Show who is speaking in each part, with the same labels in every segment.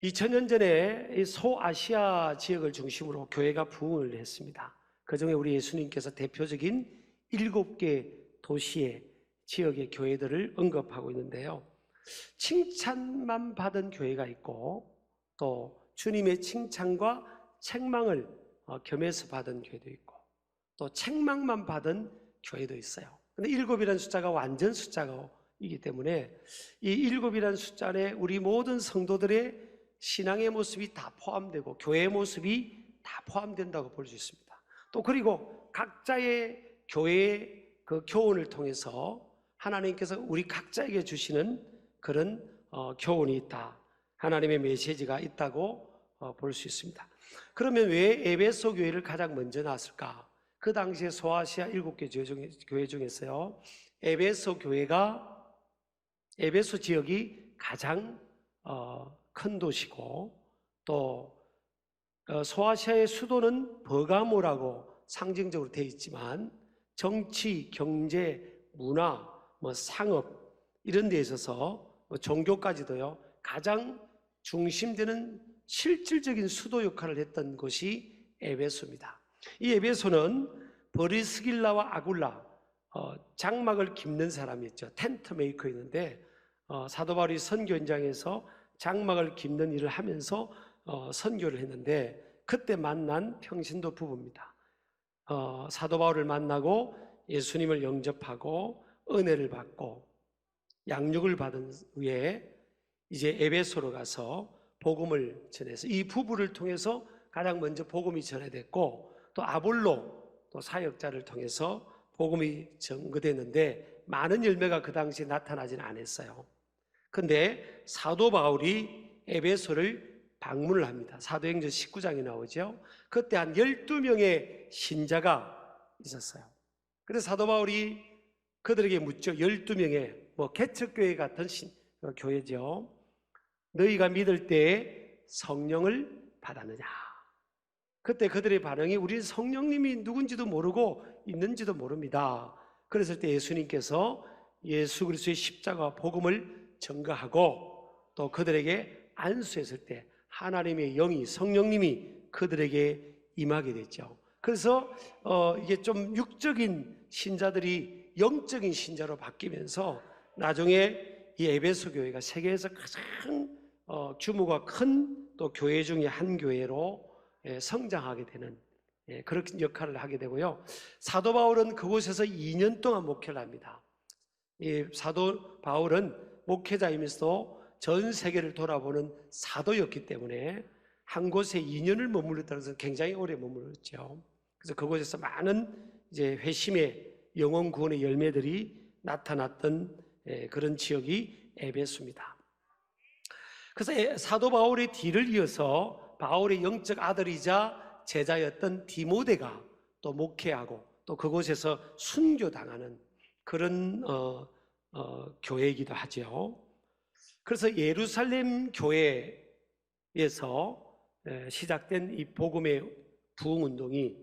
Speaker 1: 2000년 전에 이 소아시아 지역을 중심으로 교회가 부흥을 했습니다. 그중에 우리 예수님께서 대표적인 7개 도시의 지역의 교회들을 언급하고 있는데요. 칭찬만 받은 교회가 있고 또 주님의 칭찬과 책망을 겸해서 받은 교회도 있고 또 책망만 받은 교회도 있어요. 근데 7이라는 숫자가 완전 숫자이기 때문에 이 7이라는 숫자 안에 우리 모든 성도들의 신앙의 모습이 다 포함되고 교회의 모습이 다 포함된다고 볼 수 있습니다. 또 그리고 각자의 교회의 그 교훈을 통해서 하나님께서 우리 각자에게 주시는 그런 교훈이 있다. 하나님의 메시지가 있다고 볼 수 있습니다. 그러면 왜 에베소 교회를 가장 먼저 나왔을까? 그 당시에 소아시아 7개 교회 중에서요, 에베소 지역이 가장 큰 도시고 또 소아시아의 수도는 버가모라고 상징적으로 되어 있지만 정치, 경제, 문화, 상업 이런 데 있어서 종교까지도요 가장 중심되는 실질적인 수도 역할을 했던 곳이 에베소입니다. 이 에베소는 브리스길라와 아굴라 장막을 깁는 사람이 있죠. 텐트 메이커였는데 사도 바울이 선교 현장에서 장막을 깁는 일을 하면서 선교를 했는데 그때 만난 평신도 부부입니다. 사도 바울을 만나고 예수님을 영접하고 은혜를 받고 양육을 받은 후에 이제 에베소로 가서 복음을 전해서 이 부부를 통해서 가장 먼저 복음이 전해됐고 또 아볼로 또 사역자를 통해서 복음이 전거됐는데 많은 열매가 그 당시에 나타나지는 않았어요. 근데 사도 바울이 에베소를 방문을 합니다. 사도행전 19장에 나오죠. 그때 한 12명의 신자가 있었어요. 그래서 사도 바울이 그들에게 묻죠. 12명의 개척교회 같은 교회죠. 너희가 믿을 때에 성령을 받았느냐? 그때 그들의 반응이 우리 성령님이 누군지도 모르고 있는지도 모릅니다. 그랬을 때 예수님께서 예수 그리스도의 십자가 복음을 증거하고 또 그들에게 안수했을 때 하나님의 영이 성령님이 그들에게 임하게 됐죠. 그래서 이게 좀 육적인 신자들이 영적인 신자로 바뀌면서 나중에 이 에베소 교회가 세계에서 가장 규모가 큰 또 교회 중에 한 교회로 성장하게 되는 그런 역할을 하게 되고요. 사도 바울은 그곳에서 2년 동안 목회를 합니다. 이 사도 바울은 목회자이면서도 전 세계를 돌아보는 사도였기 때문에 한 곳에 2년을 머물렀다고 해서 굉장히 오래 머물렀죠. 그래서 그곳에서 많은 이제 회심의 영혼 구원의 열매들이 나타났던 그런 지역이 에베소입니다. 그래서 사도 바울의 뒤를 이어서 바울의 영적 아들이자 제자였던 디모데가 또 목회하고 또 그곳에서 순교당하는 그런 교회이기도 하죠. 그래서 예루살렘 교회에서 시작된 이 복음의 부흥 운동이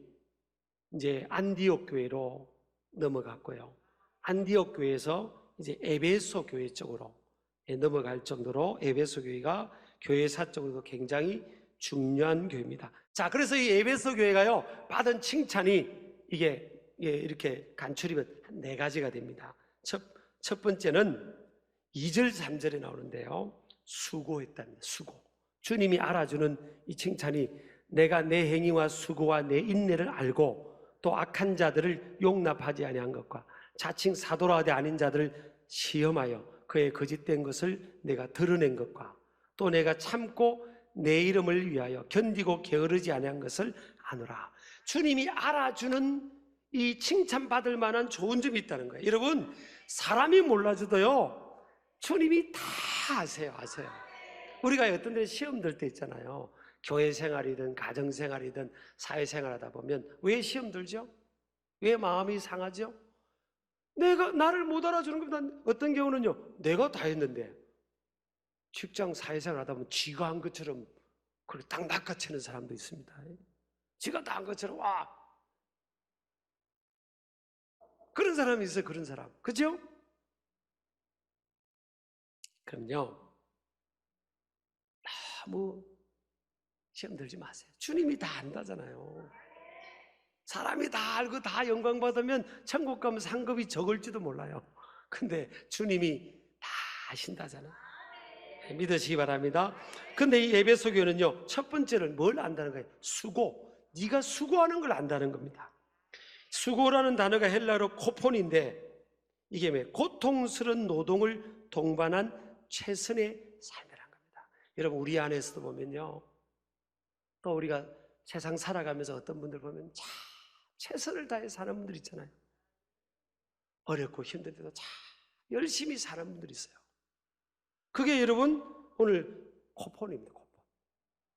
Speaker 1: 이제 안디옥 교회로 넘어갔고요. 안디옥 교회에서 이제 에베소 교회 쪽으로 넘어갈 정도로 에베소 교회가 교회사적으로도 굉장히 중요한 교회입니다. 자, 그래서 이 에베소 교회가요 받은 칭찬이 이게 이렇게 간추리면 한 4가지가 됩니다. 첫 번째는 2절 3절에 나오는데요, 수고했답니다. 수고. 주님이 알아주는 이 칭찬이 내가 내 행위와 수고와 내 인내를 알고 또 악한 자들을 용납하지 아니한 것과 자칭 사도라 하되 아닌 자들을 시험하여 그의 거짓된 것을 내가 드러낸 것과 또 내가 참고 내 이름을 위하여 견디고 게으르지 아니한 것을 아노라. 주님이 알아주는 이 칭찬받을 만한 좋은 점이 있다는 거예요. 여러분, 사람이 몰라줘도요 주님이 다 아세요. 우리가 어떤 데 시험 들 때 있잖아요. 교회 생활이든 가정 생활이든 사회 생활하다 보면 왜 시험 들죠? 왜 마음이 상하죠? 내가 나를 못 알아주는 겁니다. 어떤 경우는요, 내가 다 했는데 직장 사회생활 하다 보면 지가 한 것처럼 그걸 딱 낚아채는 사람도 있습니다. 지가 다 한 것처럼 그런 사람이 있어요. 그런 사람, 그죠? 그럼요, 너무 시험 들지 마세요. 주님이 다 안다잖아요. 사람이 다 알고 다 영광 받으면 천국 가면 상급이 적을지도 몰라요. 근데 주님이 다 아신다잖아요. 믿으시기 바랍니다. 근데 이 에베소 교회는요, 첫 번째는 뭘 안다는 거예요? 수고. 네가 수고하는 걸 안다는 겁니다. 수고라는 단어가 헬라어로 코폰인데 이게 왜? 고통스러운 노동을 동반한 최선의 삶이라는 겁니다. 여러분, 우리 안에서도 보면요, 또 우리가 세상 살아가면서 어떤 분들 보면 참 최선을 다해 사는 분들 있잖아요. 어렵고 힘들 때도 참 열심히 사는 분들이 있어요. 그게 여러분 오늘 코폰입니다. 코폰.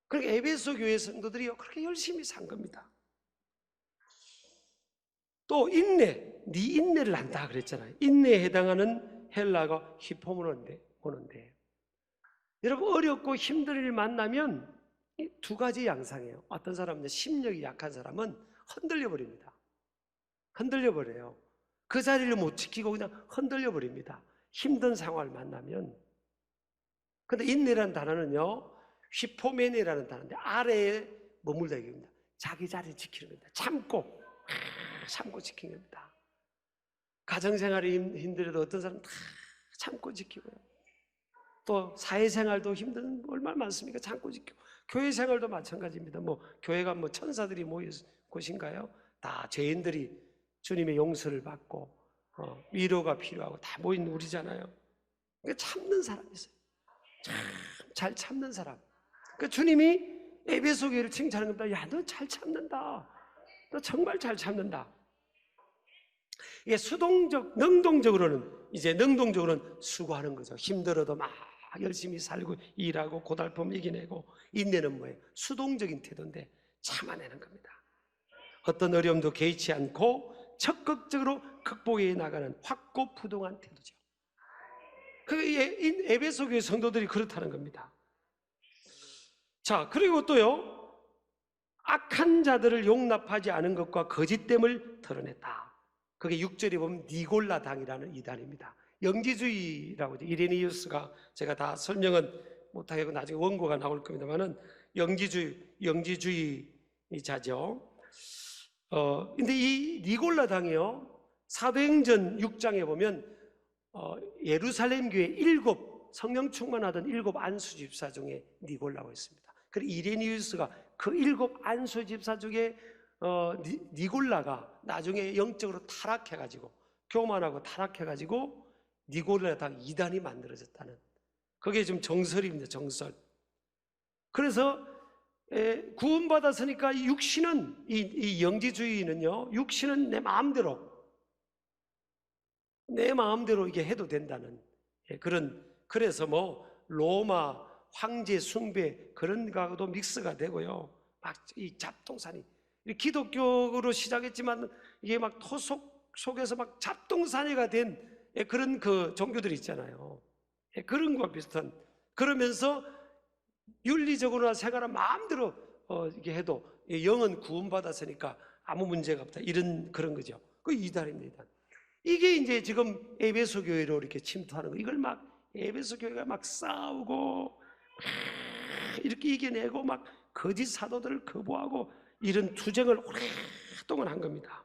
Speaker 1: 그러니까 에베소 교회 성도들이요, 그렇게 열심히 산 겁니다. 또 인내, 네 인내를 한다 그랬잖아요. 인내에 해당하는 헬라가 히포모노인데 여러분, 어렵고 힘든 일 만나면 이 두 가지 양상이에요. 어떤 사람은 심력이 약한 사람은 흔들려 버립니다. 흔들려 버려요. 그 자리를 못 지키고 그냥 흔들려 버립니다. 힘든 상황을 만나면. 근데 인내라는 단어는요, 휘포메네라는 단어인데 아래에 머물다 얘기입니다. 자기 자리를 지키는 겁니다. 참고 지키는 겁니다. 가정생활이 힘들어도 어떤 사람은 다 참고 지키고요. 또 사회생활도 힘든 얼마나 많습니까? 참고 지키고. 교회생활도 마찬가지입니다. 교회가 천사들이 모인 곳인가요? 다 죄인들이 주님의 용서를 받고 위로가 필요하고 다 모인 우리잖아요. 그러니까 참는 사람이 있어요. 참 잘 참는 사람. 그러니까 주님이 에베소 교회를 칭찬하는 겁니다. 야, 너 잘 참는다. 너 정말 잘 참는다. 이게 능동적으로는 수고하는 거죠. 힘들어도 막 열심히 살고 일하고 고달픔 이겨내고. 인내는 뭐예요? 수동적인 태도인데 참아내는 겁니다. 어떤 어려움도 개의치 않고 적극적으로 극복해 나가는 확고부동한 태도죠. 그게 에베소 교회 성도들이 그렇다는 겁니다. 자, 그리고 또요, 악한 자들을 용납하지 않은 것과 거짓됨을 드러냈다. 그게 6절에 보면 니골라당이라는 이단입니다. 영지주의라고 하죠. 이레니우스가, 제가 다 설명은 못하겠고 나중에 원고가 나올 겁니다만은 영지주의자죠. 근데 이 니골라당이요, 사도행전 6장에 보면 예루살렘 교회 성령 충만하던 7 안수 집사 중에 니골라고 있습니다. 그리고 이레니우스가 그 7 안수 집사 중에 니골라가 나중에 영적으로 타락해가지고, 교만하고 타락해가지고 니골라당 이단이 만들어졌다는, 그게 좀 정설입니다. 정설. 그래서 구원받았으니까 이 육신은, 이 영지주의는요, 육신은 내 마음대로 이게 해도 된다는 그래서 로마 황제 숭배 그런 거하고도 믹스가 되고요. 막 이 잡동산이 기독교로 시작했지만 이게 막 토속 속에서 막 잡동사니가 된 그런 그 종교들이 있잖아요. 그런 것과 비슷한, 그러면서 윤리적으로나 생활은 마음대로 이게 해도 영은 구원받았으니까 아무 문제가 없다, 그런 거죠. 그 이단입니다. 이게 이제 지금 에베소 교회로 이렇게 침투하는 거. 이걸 막 에베소 교회가 막 싸우고 이렇게 이겨내고 막 거짓 사도들을 거부하고 이런 투쟁을 오랫동안 한 겁니다.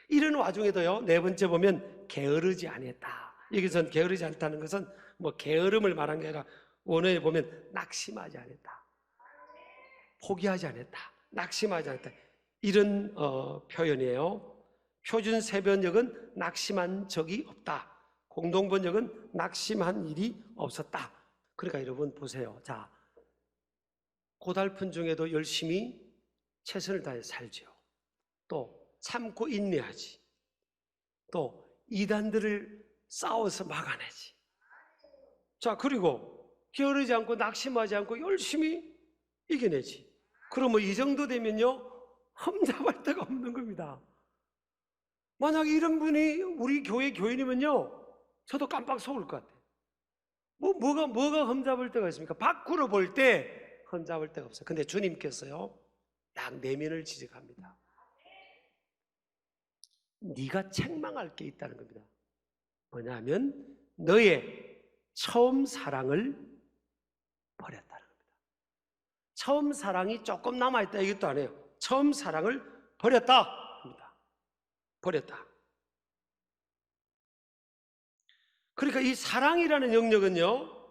Speaker 1: 이런 와중에도요, 네 번째 보면 게으르지 않았다. 여기서 게으르지 않다는 것은 게으름을 말한 게 아니라 원어에 보면 낙심하지 않았다, 포기하지 않았다, 낙심하지 않았다, 이런 표현이에요. 표준 세번역은 낙심한 적이 없다. 공동번역은 낙심한 일이 없었다. 그러니까 여러분 보세요. 자, 고달픈 중에도 열심히 최선을 다해 살죠. 또 참고 인내하지. 또 이단들을 싸워서 막아내지. 자, 그리고 게으르지 않고 낙심하지 않고 열심히 이겨내지. 그러면 이 정도 되면요, 험잡을 데가 없는 겁니다. 만약에 이런 분이 우리 교회 교인이면요, 저도 깜빡 속을 것 같아요. 뭐가 험잡을 데가 있습니까? 밖으로 볼 때 험잡을 데가 없어요. 근데 주님께서요, 딱 내면을 지적합니다. 네가 책망할 게 있다는 겁니다. 뭐냐면 너의 처음 사랑을 버렸다는 겁니다. 처음 사랑이 조금 남아있다 이것도 아니에요. 처음 사랑을 버렸다 합니다. 버렸다. 그러니까 이 사랑이라는 영역은요,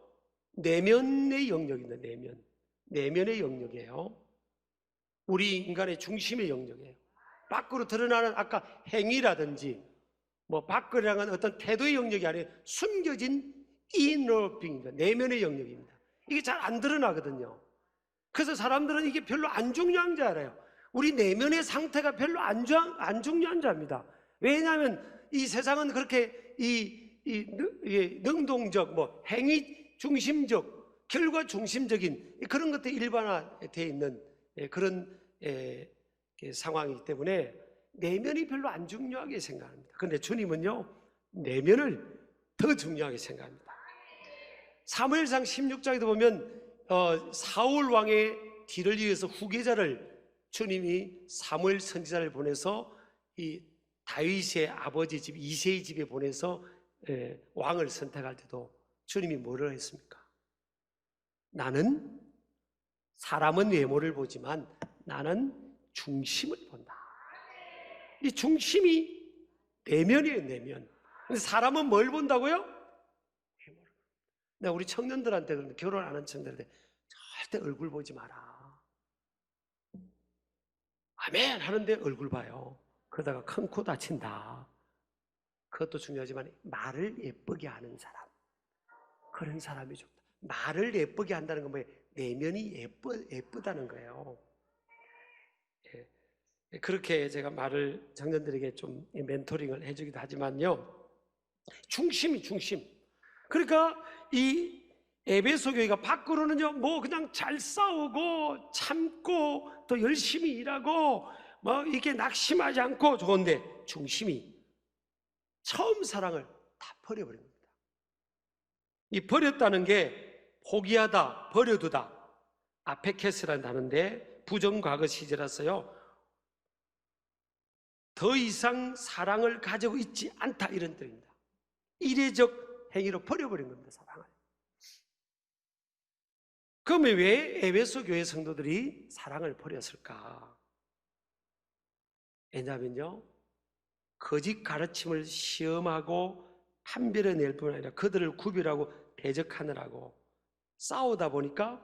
Speaker 1: 내면의 영역입니다. 내면의 영역이에요. 우리 인간의 중심의 영역이에요. 밖으로 드러나는 아까 행위라든지 뭐 밖으로 나가는 어떤 태도의 영역이 아니에요. 숨겨진 inner being입니다. 내면의 영역입니다. 이게 잘 안 드러나거든요. 그래서 사람들은 이게 별로 안 중요한 줄 알아요. 우리 내면의 상태가 별로 안 중요한 줄 압니다. 왜냐하면 이 세상은 그렇게 능동적, 뭐 행위 중심적, 결과 중심적인 그런 것들이 일반화되어 있는 그런 상황이기 때문에 내면이 별로 안 중요하게 생각합니다. 그런데 주님은요, 내면을 더 중요하게 생각합니다. 사무엘상 16장에도 보면 사울 왕의 뒤를 이어서 후계자를 주님이 사무엘 선지자를 보내서 이 다윗의 아버지 집 이새의 집에 보내서 왕을 선택할 때도 주님이 뭐를 했습니까? 나는 사람은 외모를 보지만 나는 중심을 본다. 이 중심이 내면이에요, 내면. 근데 사람은 뭘 본다고요? 내가 우리 청년들한테 그러는데, 결혼하는 청년들한테 절대 얼굴 보지 마라. 아멘 하는데 얼굴 봐요. 그러다가 큰 코 다친다. 그것도 중요하지만 말을 예쁘게 하는 사람, 그런 사람이 좋다. 말을 예쁘게 한다는 건 뭐예요? 내면이 예쁘다는 거예요. 그렇게 제가 말을 청년들에게 좀 멘토링을 해주기도 하지만요, 중심. 그러니까 이 에베소 교회가 밖으로는요, 뭐 그냥 잘 싸우고 참고 또 열심히 일하고 뭐 이렇게 낙심하지 않고 좋은데, 중심이 처음 사랑을 다 버려버린 겁니다. 이 버렸다는 게 포기하다, 버려두다, 아페케스라는 단어인데 부정과거 시제라서요, 더 이상 사랑을 가지고 있지 않다, 이런 뜻입니다. 이례적 행위로 버려버린 겁니다, 사랑을. 그러면 왜 에베소 교회 성도들이 사랑을 버렸을까? 왜냐하면요, 거짓 가르침을 시험하고 판별해낼 뿐 아니라 그들을 구별하고 대적하느라고 싸우다 보니까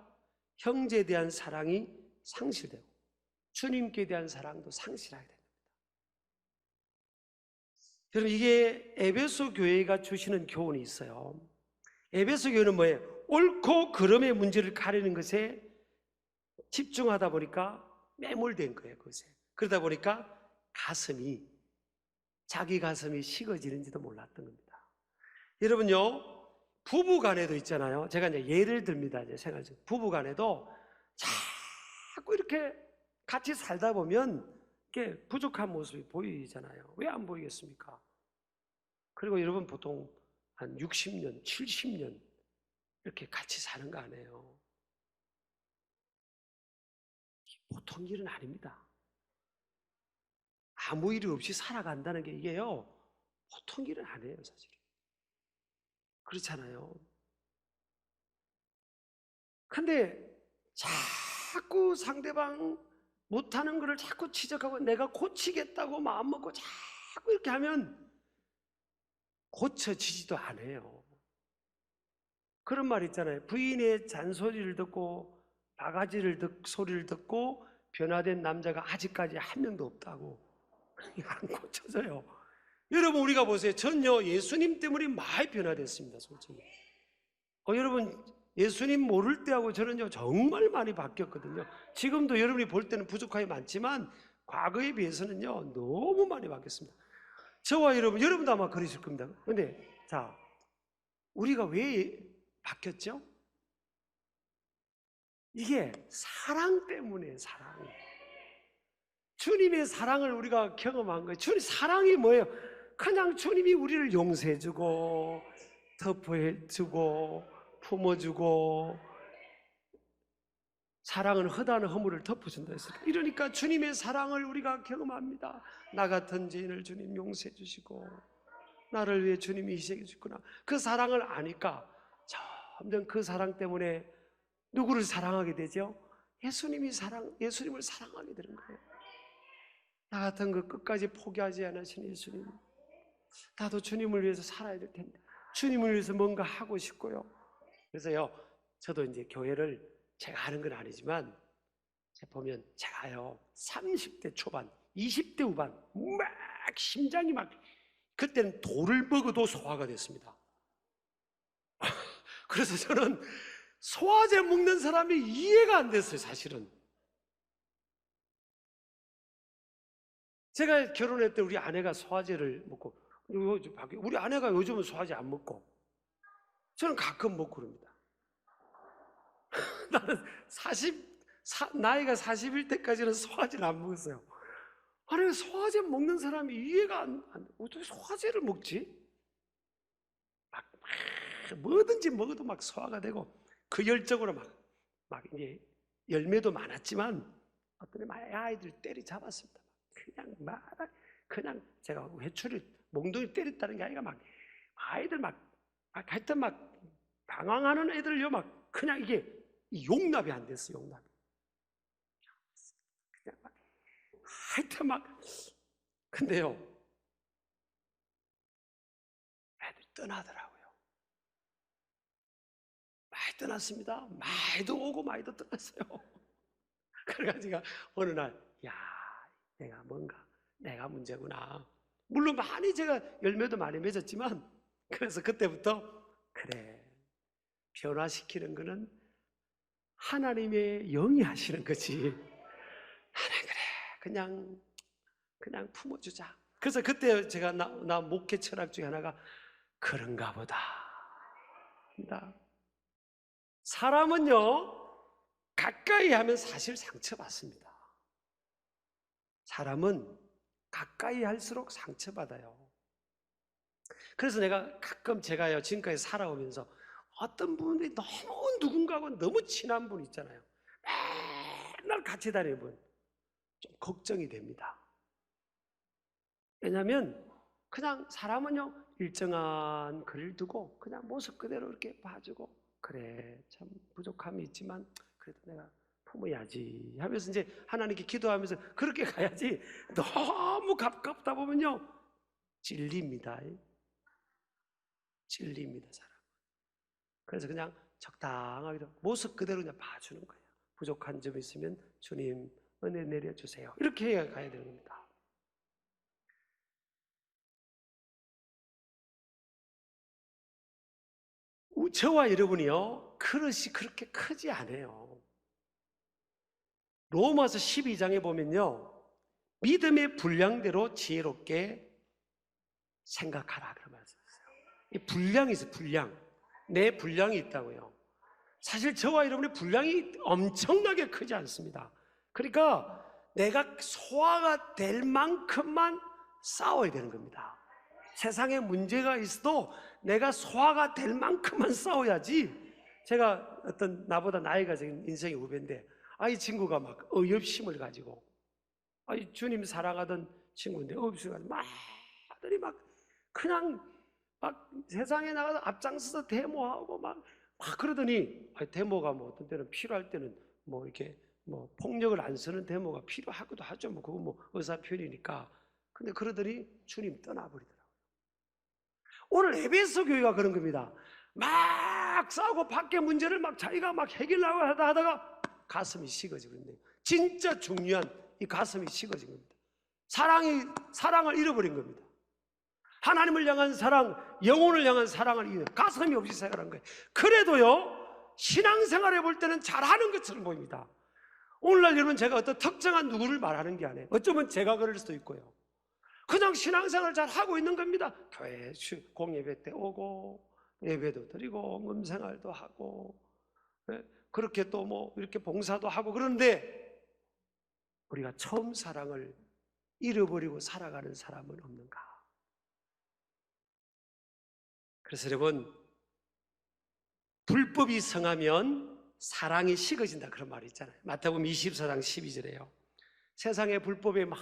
Speaker 1: 형제에 대한 사랑이 상실되고 주님께 대한 사랑도 상실하게 됩니다. 여러분, 이게 에베소 교회가 주시는 교훈이 있어요. 에베소 교회는 뭐예요? 옳고 그름의 문제를 가리는 것에 집중하다 보니까 매몰된 거예요, 그것에. 그러다 보니까 자기 가슴이 식어지는지도 몰랐던 겁니다. 여러분요, 부부 간에도 있잖아요. 제가 이제 예를 듭니다. 이제 생활 중. 부부 간에도 자꾸 이렇게 같이 살다 보면 이렇게 부족한 모습이 보이잖아요. 왜 안 보이겠습니까? 그리고 여러분 보통 한 60년, 70년 이렇게 같이 사는 거 아니에요. 보통 일은 아닙니다. 아무 일이 없이 살아간다는 게 이게요, 보통 일은 아니에요, 사실. 그렇잖아요. 근데 자꾸 상대방 못하는 거를 자꾸 지적하고 내가 고치겠다고 마음먹고 자꾸 이렇게 하면 고쳐지지도 않아요. 그런 말 있잖아요. 부인의 잔소리를 듣고 소리를 듣고 변화된 남자가 아직까지 한 명도 없다고. 안 고쳐져요. 여러분, 우리가 보세요. 전요, 예수님 때문에 많이 변화됐습니다, 솔직히. 여러분, 예수님 모를 때하고 저는요, 정말 많이 바뀌었거든요. 지금도 여러분이 볼 때는 부족함이 많지만 과거에 비해서는요, 너무 많이 바뀌었습니다. 저와 여러분도 아마 그러실 겁니다. 근데 자, 우리가 왜 바뀌었죠? 이게 사랑 때문에, 사랑. 주님의 사랑을 우리가 경험한 거예요. 주님 사랑이 뭐예요? 그냥 주님이 우리를 용서해주고 덮어주고 품어주고, 사랑은 허다한 허물을 덮어준다 했어요. 이러니까 주님의 사랑을 우리가 경험합니다. 나 같은 죄인을 주님 용서해 주시고 나를 위해 주님이 희생해 주셨구나. 그 사랑을 아니까 점점 그 사랑 때문에 누구를 사랑하게 되죠? 예수님을 사랑하게 되는 거예요. 나 같은 거 끝까지 포기하지 않으신 예수님. 나도 주님을 위해서 살아야 될 텐데, 주님을 위해서 뭔가 하고 싶고요. 그래서요, 저도 이제 교회를 제가 하는 건 아니지만, 제가 보면 제가요, 30대 초반, 20대 후반, 막 심장이 막, 그때는 돌을 먹어도 소화가 됐습니다. 그래서 저는 소화제 먹는 사람이 이해가 안 됐어요, 사실은. 제가 결혼할 때 우리 아내가 소화제를 먹고, 우리 아내가 요즘은 소화제 안 먹고, 저는 가끔 먹고 그럽니다. 나는 나이가 40일 때까지는 소화제를 안 먹었어요. 아니, 소화제 먹는 사람이 이해가 어떻게 소화제를 먹지? 뭐든지 먹어도 막 소화가 되고, 그 열정으로 막 이제 열매도 많았지만, 어떤 아이들 때리잡았습니다. 그냥 제가 회초리, 몽둥이 때렸다는 게 아니라 아이들 하여튼 방황하는 애들요, 그냥 이게 용납이 안 됐어요, 용납이. 그냥 하여튼 근데요, 애들이 떠나더라고요. 많이 떠났습니다. 많이도 오고 많이도 떠났어요. 그래가지고 어느 날, 야, 내가 문제구나. 물론 많이 제가 열매도 많이 맺었지만, 그래서 그때부터, 그래, 변화시키는 거는 하나님의 영이 하시는 거지. 나는 그래, 그냥 품어주자. 그래서 그때 제가 나 목회 철학 중에 하나가 그런가 보다. 사람은요, 가까이 하면 사실 상처받습니다. 사람은 가까이 할수록 상처받아요. 그래서 내가 가끔 제가요, 지금까지 살아오면서 어떤 분들이 너무 누군가하고 너무 친한 분 있잖아요. 맨날 같이 다니는 분. 좀 걱정이 됩니다. 왜냐하면 그냥 사람은요, 일정한 거리를 두고 그냥 모습 그대로 이렇게 봐주고, 그래, 참 부족함이 있지만 그래도 내가 품어야지 하면서 이제 하나님께 기도하면서 그렇게 가야지, 너무 가깝다 보면요, 찔립니다. 사람. 그래서 그냥 적당하게 모습 그대로 그냥 봐주는 거예요. 부족한 점이 있으면 주님 은혜 내려주세요. 이렇게 해야 가야 되는 겁니다. 저와 여러분이요, 그릇이 그렇게 크지 않아요. 로마서 12장에 보면요, 믿음의 분량대로 지혜롭게 생각하라 그런 말씀 있어요. 이 분량이 있어요. 내 분량이 있다고요. 사실 저와 여러분의 분량이 엄청나게 크지 않습니다. 그러니까 내가 소화가 될 만큼만 싸워야 되는 겁니다. 세상에 문제가 있어도 내가 소화가 될 만큼만 싸워야지. 제가 어떤 나보다 나이가 적은 인생의 후배인데, 이 친구가 의협심을 가지고, 주님 사랑하던 친구인데 의협심을 가지고 아들이 그냥 세상에 나가서 앞장서서 데모하고 그러더니, 데모가 어떤 때는 필요할 때는 이렇게 폭력을 안 쓰는 데모가 필요하기도 하죠. 그거 의사 표현이니까. 근데 그러더니 주님 떠나버리더라고요. 오늘 에베소 교회가 그런 겁니다. 막 싸우고 밖에 문제를 자기가 해결하고 하다가 가슴이 식어지고 있네요. 진짜 중요한 이 가슴이 식어진 겁니다. 사랑을 잃어버린 겁니다. 하나님을 향한 사랑, 영혼을 향한 사랑을 잃는, 가슴이 없이 생활한 거예요. 그래도요, 신앙생활 해볼 때는 잘하는 것처럼 보입니다. 오늘날 여러분, 제가 어떤 특정한 누구를 말하는 게 아니에요. 어쩌면 제가 그럴 수도 있고요. 그냥 신앙생활 잘 하고 있는 겁니다. 교회 공예배 때 오고, 예배도 드리고, 음생활도 하고, 그렇게 또 이렇게 봉사도 하고. 그런데 우리가 처음 사랑을 잃어버리고 살아가는 사람은 없는가? 그래서 여러분, 불법이 성하면 사랑이 식어진다 그런 말이 있잖아요. 마태복음 24장 12절에요. 세상의 불법에 막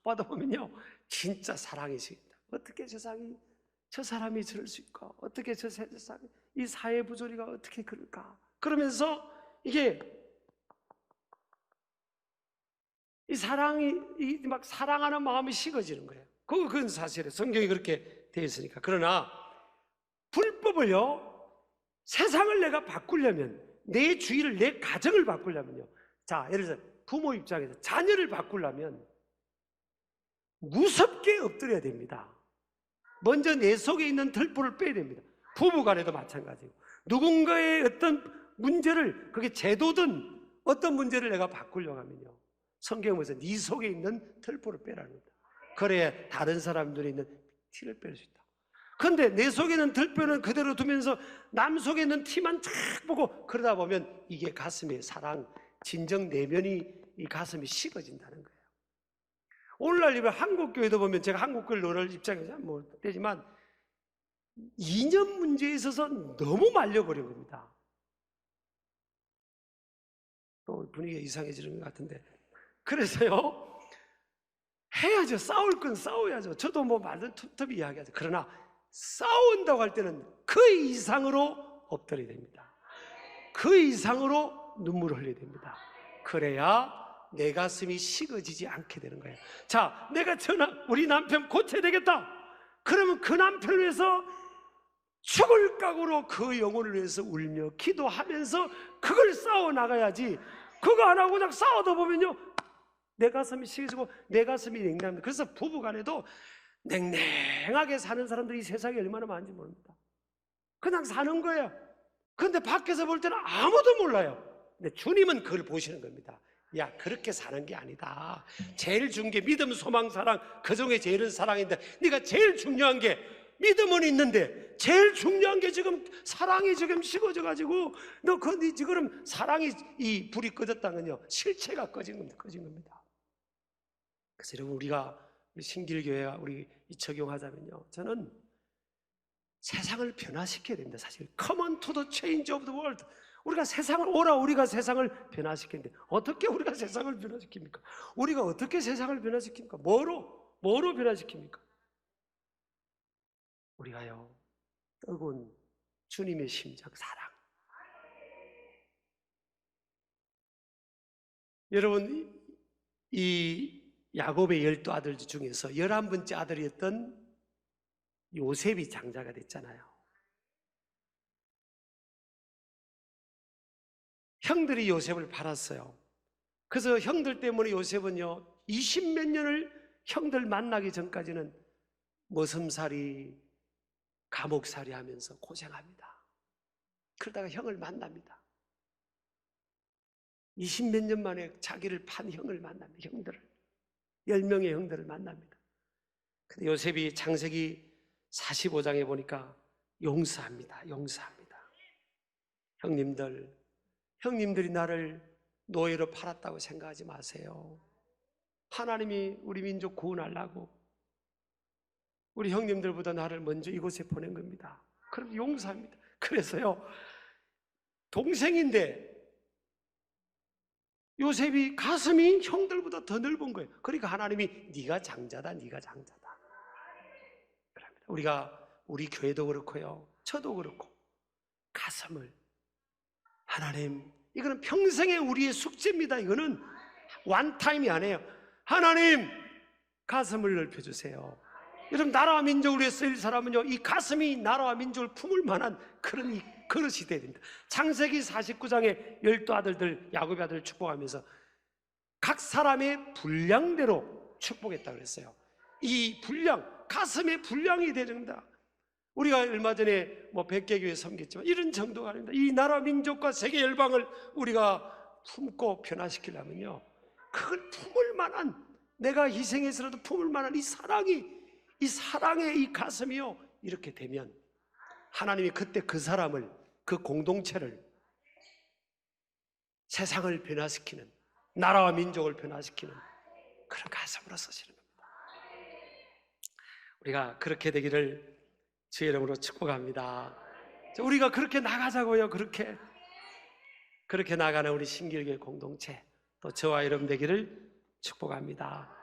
Speaker 1: 받아보면요, 진짜 사랑이 식는다. 어떻게 저 사람이 저럴 수 있고, 어떻게 저 세상이, 이 사회 부조리가 어떻게 그럴까? 그러면서 이게 이 사랑이 막 사랑하는 마음이 식어지는 거예요. 그건 사실이에요. 성경이 그렇게 되어 있으니까. 그러나 불법을요, 세상을 내가 바꾸려면, 내 주위를, 내 가정을 바꾸려면요, 자, 예를 들어서 부모 입장에서 자녀를 바꾸려면 무섭게 엎드려야 됩니다. 먼저 내 속에 있는 들보를 빼야 됩니다. 부부간에도 마찬가지고, 누군가의 어떤 문제를, 그게 제도든 어떤 문제를 내가 바꾸려고 하면요, 성경에서 네 속에 있는 들보를 빼라는 겁니다. 그래야 다른 사람 눈에 있는 티를 뺄 수 있다. 그런데 내 속에 있는 들보는 그대로 두면서 남 속에 있는 티만 쫙 보고 그러다 보면 이게 가슴의 사랑, 진정 내면이, 이 가슴이 식어진다는 거예요. 오늘날 이번 한국교회도 보면, 제가 한국교회를 오늘 입장에서 뭐 되지만 이념 문제에 있어서 너무 말려버린 겁니다. 또 분위기가 이상해지는 것 같은데, 그래서요, 해야죠. 싸울 건 싸워야죠. 저도 뭐 말든 툭툭 이야기하죠. 그러나 싸운다고 할 때는 그 이상으로 엎드려야 됩니다. 그 이상으로 눈물을 흘려야 됩니다. 그래야 내 가슴이 식어지지 않게 되는 거예요. 자, 내가 우리 남편 고쳐야 되겠다. 그러면 그 남편을 위해서 죽을 각오로 그 영혼을 위해서 울며 기도하면서 그걸 싸워 나가야지. 그거 안 하고 그냥 싸우다 보면요, 내 가슴이 식어지고 내 가슴이 냉랭합니다. 그래서 부부간에도 냉랭하게 사는 사람들이 이 세상에 얼마나 많은지 모릅니다. 그냥 사는 거예요. 그런데 밖에서 볼 때는 아무도 몰라요. 근데 주님은 그걸 보시는 겁니다. 야, 그렇게 사는 게 아니다. 제일 중요한 게 믿음, 소망, 사랑, 그중에 제일은 사랑인데, 네가 제일 중요한 게 믿음은 있는데 제일 중요한 게 지금 사랑이 지금 식어져가지고 네 지금 사랑이, 이 불이 꺼졌다는 건요, 실체가 꺼진 겁니다. 그래서 여러분, 우리가 신길교회와 우리 적용하자면요, 저는 세상을 변화시켜야 됩니다. 사실 Come on to the change of the world. 우리가 세상을 오라, 우리가 세상을 변화시키는데 어떻게 우리가 세상을 변화시킵니까? 우리가 어떻게 세상을 변화시킵니까? 뭐로 변화시킵니까? 우리가요, 뜨거운 주님의 심장, 사랑. 여러분, 이 야곱의 12 아들 중에서 11번째 아들이었던 요셉이 장자가 됐잖아요. 형들이 요셉을 팔았어요. 그래서 형들 때문에 요셉은요, 20몇 년을 형들 만나기 전까지는 머슴살이, 감옥살이 하면서 고생합니다. 그러다가 형을 만납니다. 20몇 년 만에 자기를 판 형을 만납니다. 형들을, 10명의 형들을 만납니다. 근데 요셉이 창세기 45장에 보니까 용서합니다. 형님들이 나를 노예로 팔았다고 생각하지 마세요. 하나님이 우리 민족 구원하려고 우리 형님들보다 나를 먼저 이곳에 보낸 겁니다. 그럼 용서합니다. 그래서요, 동생인데 요셉이 가슴이 형들보다 더 넓은 거예요. 그러니까 하나님이 네가 장자다. 그럽니다. 우리 교회도 그렇고요, 저도 그렇고, 가슴을, 하나님, 이거는 평생의 우리의 숙제입니다. 이거는 원타임이 아니에요. 하나님, 가슴을 넓혀주세요. 여러분, 나라와 민족을 위해 쓰일 사람은요, 이 가슴이 나라와 민족을 품을 만한 그런 그릇이 돼야 됩니다. 창세기 49장에 12 아들들, 야곱의 아들을 축복하면서 각 사람의 분량대로 축복했다고 그랬어요. 이 분량, 가슴의 분량이 되는다. 우리가 얼마 전에 뭐 100개교회 섬겼지만 이런 정도가 아닙니다. 이 나라 민족과 세계 열방을 우리가 품고 변화시키려면요, 그걸 품을 만한, 내가 희생해서라도 품을 만한 이 사랑의 이 가슴이요, 이렇게 되면 하나님이 그때 그 사람을, 그 공동체를, 세상을 변화시키는, 나라와 민족을 변화시키는 그런 가슴으로 쓰시는 겁니다. 우리가 그렇게 되기를 주의 이름으로 축복합니다. 우리가 그렇게 나가자고요. 그렇게 나가는 우리 신길교회 공동체, 또 저와 여러분 되기를 축복합니다.